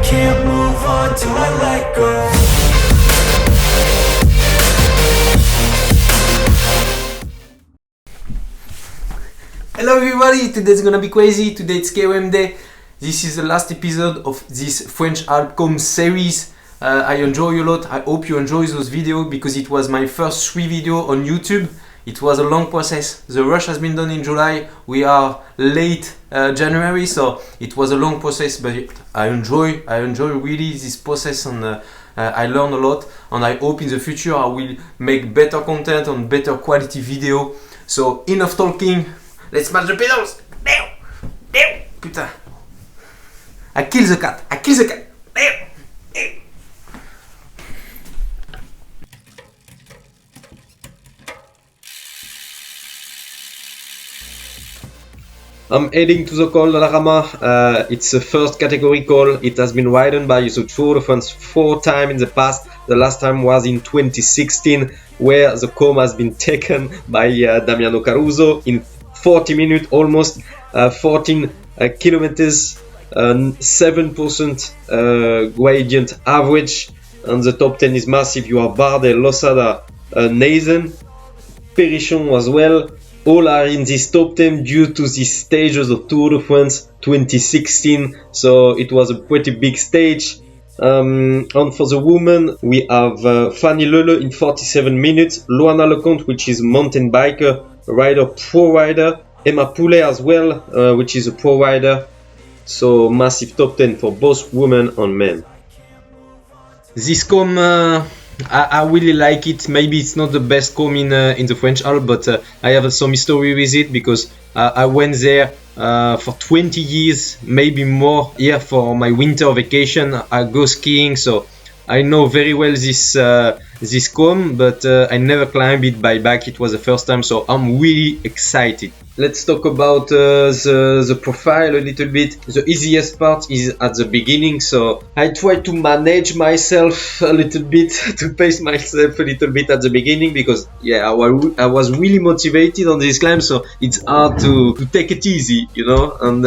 can't move on till I let go. Hello everybody, today's gonna be crazy. Today it's KOM day. This is the last episode of this French Alps KOM series. I enjoy a lot. I hope you enjoy those videos because it was my first 3 videos on YouTube. It was a long process. The rush has been done in July. We are late January, so it was a long process, but I enjoy really this process, and I learn a lot, and I hope in the future I will make better content and better quality video. So enough talking. Let's smash the pedals! Putain! I kill the cat! I'm heading to the call de la Ramaz. It's the first category call. It has been ridden by the Tour de France 4 times in the past. The last time was in 2016, where the KOM has been taken by Damiano Caruso in 40 minutes, almost 14 kilometers, 7% gradient average, and the top 10 is massive. You have Bardet, Losada, Nazen, Perichon as well. All are in this top 10 due to the stages of Tour de France 2016, so it was a pretty big stage. And for the women, we have Fanny Lele in 47 minutes, Loana Lecomte, which is a mountain biker, rider, pro rider, Emma Poulet as well, which is a pro rider. So massive top 10 for both women and men. This KOM, I really like it. Maybe it's not the best KOM in the French Alps, but I have some history with it because I went there for 20 years, maybe more. Yeah, for my winter vacation, I go skiing, so I know very well this KOM, but I never climbed it by bike. It was the first time, so I'm really excited. Let's talk about the profile a little bit. The easiest part is at the beginning, so I try to manage myself a little bit, to pace myself a little bit at the beginning, because yeah, I was really motivated on this climb, so it's hard to take it easy, you know. And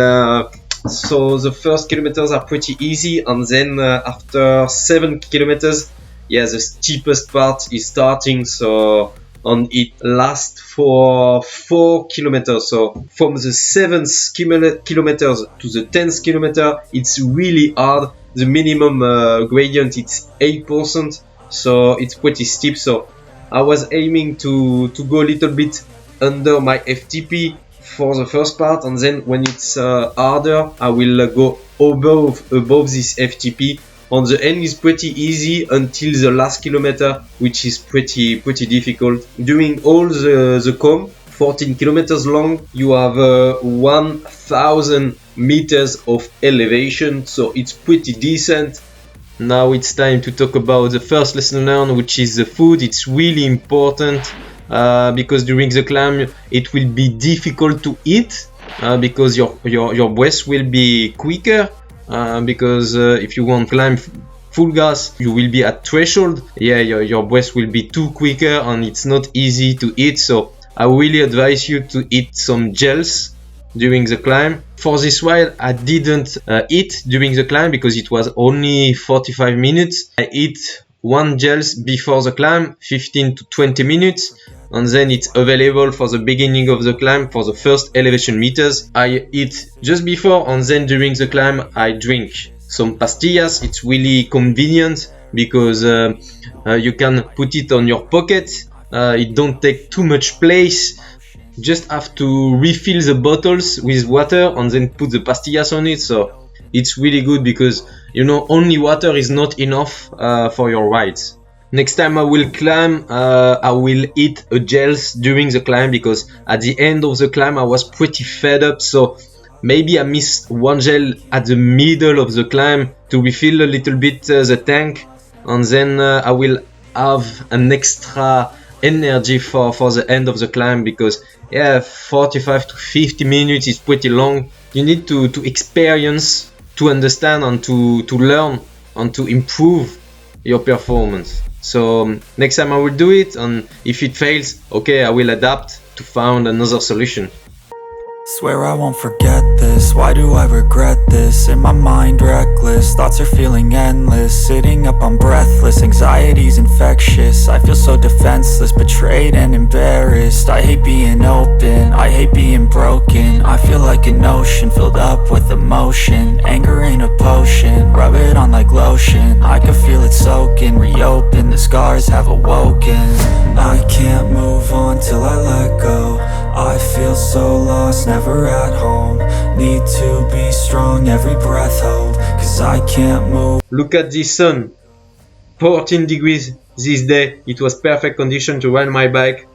so the first kilometers are pretty easy, and then after 7 kilometers, yeah, the steepest part is starting. So and it lasts for 4 kilometers. So from the 7th kilometers to the 10th kilometer, it's really hard. The minimum gradient is 8%, so it's pretty steep. So I was aiming to go a little bit under my FTP for the first part, and then when it's harder, I will go above this FTP. On the end is pretty easy until the last kilometer, which is pretty difficult. During all the KOM, 14 kilometers long, you have 1000 meters of elevation, so it's pretty decent. Now it's time to talk about the first lesson learned, which is the food. It's really important because during the climb it will be difficult to eat because your breath will be quicker. Because if you want to climb full gas, you will be at threshold. Yeah, your breath will be too quicker, and it's not easy to eat. So I really advise you to eat some gels during the climb. For this ride, I didn't eat during the climb because it was only 45 minutes. I eat 1 gels before the climb, 15 to 20 minutes. And then it's available for the beginning of the climb for the first elevation meters. I eat just before, and then during the climb I drink some pastillas. It's really convenient because you can put it on your pocket. It don't take too much place. Just have to refill the bottles with water and then put the pastillas on it. So it's really good because, you know, only water is not enough for your rides. Next time I will climb, I will eat a gels during the climb because at the end of the climb I was pretty fed up. So maybe I missed 1 gel at the middle of the climb to refill a little bit the tank, and then I will have an extra energy for the end of the climb because yeah, 45 to 50 minutes is pretty long. You need to experience, to understand, and to learn and to improve your performance. So next time I will do it, and if it fails, okay, I will adapt to find another solution. Swear I won't forget this, why do I regret this? In my mind reckless, thoughts are feeling endless. Sitting up I'm breathless, anxiety's infectious. I feel so defenseless, betrayed and embarrassed. I hate being open, I hate being broken. I feel like an ocean filled up with emotion. Anger ain't a potion, rub it on like lotion. I can feel it soaking, reopen, the scars have awoken. I can't move on till I let go. I feel so lost, never at home. Need to be strong, every breath hold, cause I can't move. Look at this sun, 14 degrees this day. It was perfect condition to ride my bike.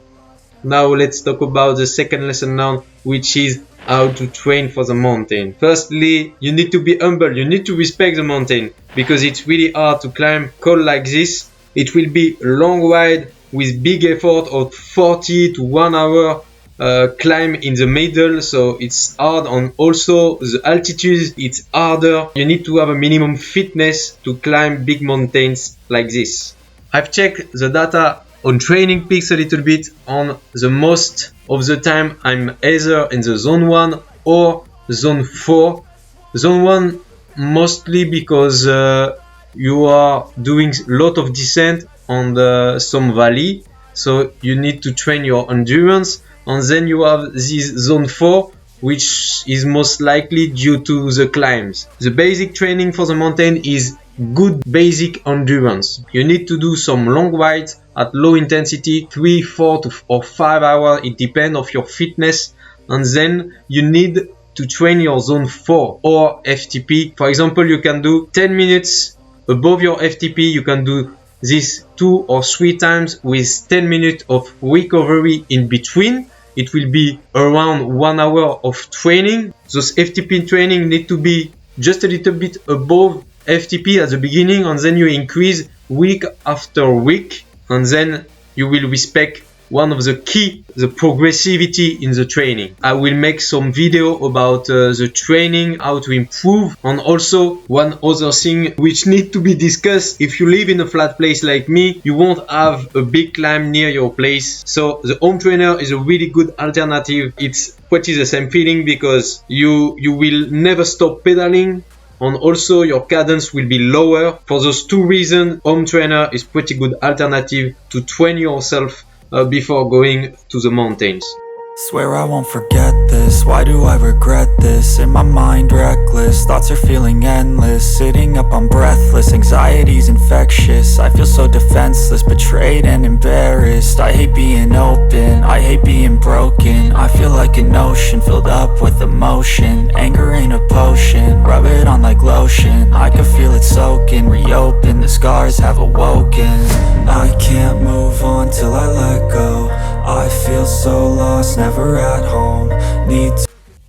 Now let's talk about the second lesson learned, which is how to train for the mountain. Firstly, you need to be humble, you need to respect the mountain, because it's really hard to climb cold like this. It will be a long ride with big effort of 40 to 1 hour climb in the middle, so it's hard, and also the altitude it's harder. You need to have a minimum fitness to climb big mountains like this. I've checked the data on Training Peaks a little bit, and the most of the time I'm either in the zone 1 or zone 4. Zone 1 mostly because you are doing a lot of descent on some valley, so you need to train your endurance. And then you have this zone 4, which is most likely due to the climbs. The basic training for the mountain is good basic endurance. You need to do some long rides at low intensity, 3, 4 or 5 hours, it depends on your fitness. And then you need to train your zone 4 or FTP. For example, you can do 10 minutes above your FTP. You can do this 2 or 3 times with 10 minutes of recovery in between. It will be around 1 hour of training. Those FTP training need to be just a little bit above FTP at the beginning, and then you increase week after week, and then you will respect one of the key, the progressivity in the training. I will make some video about the training, how to improve, and also one other thing which need to be discussed. If you live in a flat place like me, you won't have a big climb near your place, so the home trainer is a really good alternative. It's pretty the same feeling because you will never stop pedaling, and also your cadence will be lower. For those two reasons, home trainer is pretty good alternative to train yourself before going to the mountains. Swear I won't forget this, why do I regret this? In my mind reckless, thoughts are feeling endless. Sitting up I'm breathless, anxiety's infectious. I feel so defenseless, betrayed and embarrassed. I hate being open, I hate being broken. I feel like an ocean filled up with emotion. Anger ain't a potion, rub it on like lotion. I can feel it soaking, reopen, the scars have awoken. I can't move on till I let go. I feel so lost, never at home.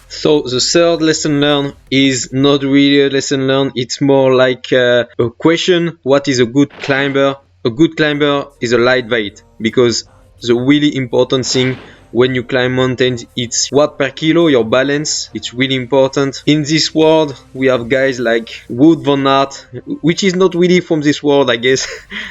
So the third lesson learned is not really a lesson learned, it's more like a question. What is a good climber? A good climber is a lightweight, because the really important thing when you climb mountains, it's watt per kilo, your balance. It's really important. In this world, we have guys like Wout van Aert, which is not really from this world, I guess,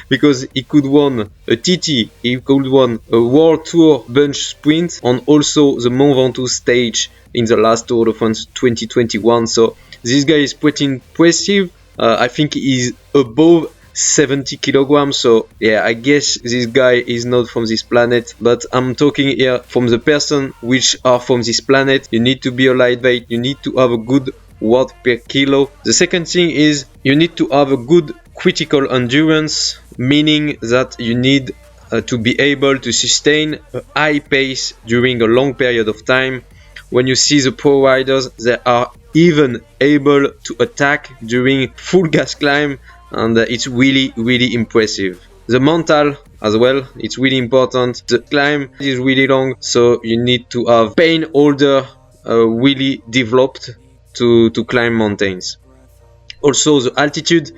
because he could won a TT, he could won a World Tour bunch sprint, and also the Mont Ventoux stage in the last Tour de France 2021. So this guy is pretty impressive. I think he's above 70 kilograms, so yeah, I guess this guy is not from this planet, but I'm talking here from the person which are from this planet. You need to be a lightweight, you need to have a good watt per kilo. The second thing is you need to have a good critical endurance, meaning that you need to be able to sustain a high pace during a long period of time. When you see the pro riders, they are even able to attack during full gas climb, and it's really impressive. The mental as well, it's really important. The climb is really long, so you need to have pain holder really developed to climb mountains. Also the altitude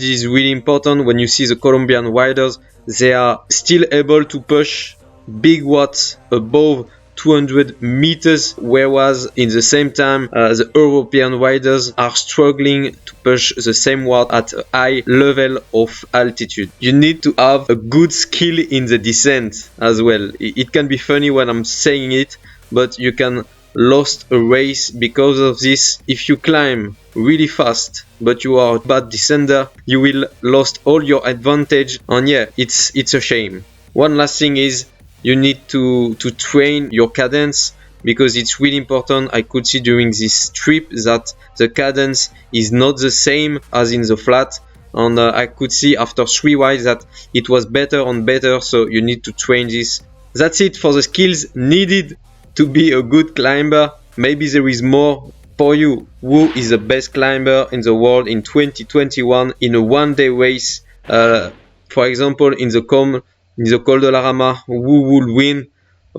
is really important. When you see the Colombian riders, they are still able to push big watts above 200 meters, whereas in the same time the European riders are struggling to push the same watt at a high level of altitude. You need to have a good skill in the descent as well. It can be funny when I'm saying it, but you can lost a race because of this. If you climb really fast but you are a bad descender, you will lost all your advantage, and yeah, it's a shame. One last thing is you need to train your cadence, because it's really important. I could see during this trip that the cadence is not the same as in the flat, and I could see after 3 rides that it was better and better, so you need to train this. That's it for the skills needed to be a good climber. Maybe there is more for you. Who is the best climber in the world in 2021 in a one-day race? For example, in the KOM, in the Col de la Rama, who would win?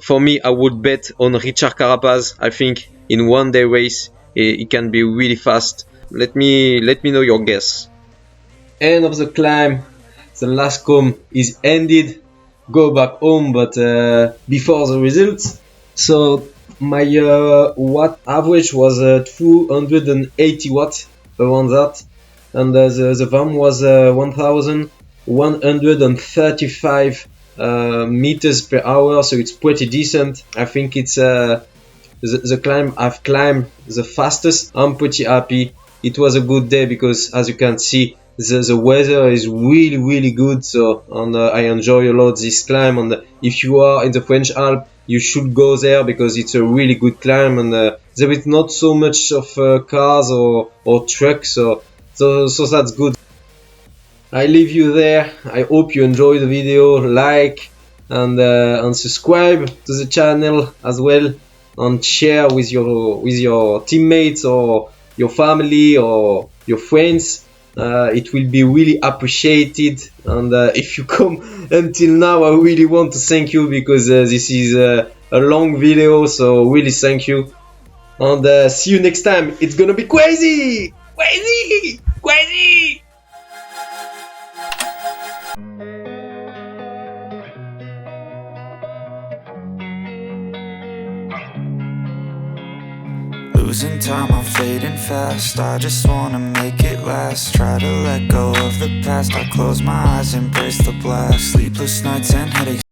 For me, I would bet on Richard Carapaz. I think in one-day race, it can be really fast. Let me know your guess. End of the climb. The last KOM is ended. Go back home, but before the results. So my watt average was 280 watts, around that, and the VAM was 1135 meters per hour, so it's pretty decent. I think it's the climb I've climbed the fastest. I'm pretty happy. It was a good day because, as you can see, the weather is really good, so and I enjoy a lot this climb. And if you are in the French Alps, you should go there because it's a really good climb, and there is not so much of cars or trucks, so that's good. I leave you there. I hope you enjoy the video. Like and subscribe to the channel as well, and share with your teammates or your family or your friends. It will be really appreciated, and if you come until now, I really want to thank you, because this is a long video, so really thank you, and see you next time. It's gonna be crazy. Losing time, I'm fading fast. I just wanna make it last. Try to let go of the past. I close my eyes, embrace the blast. Sleepless nights and headaches.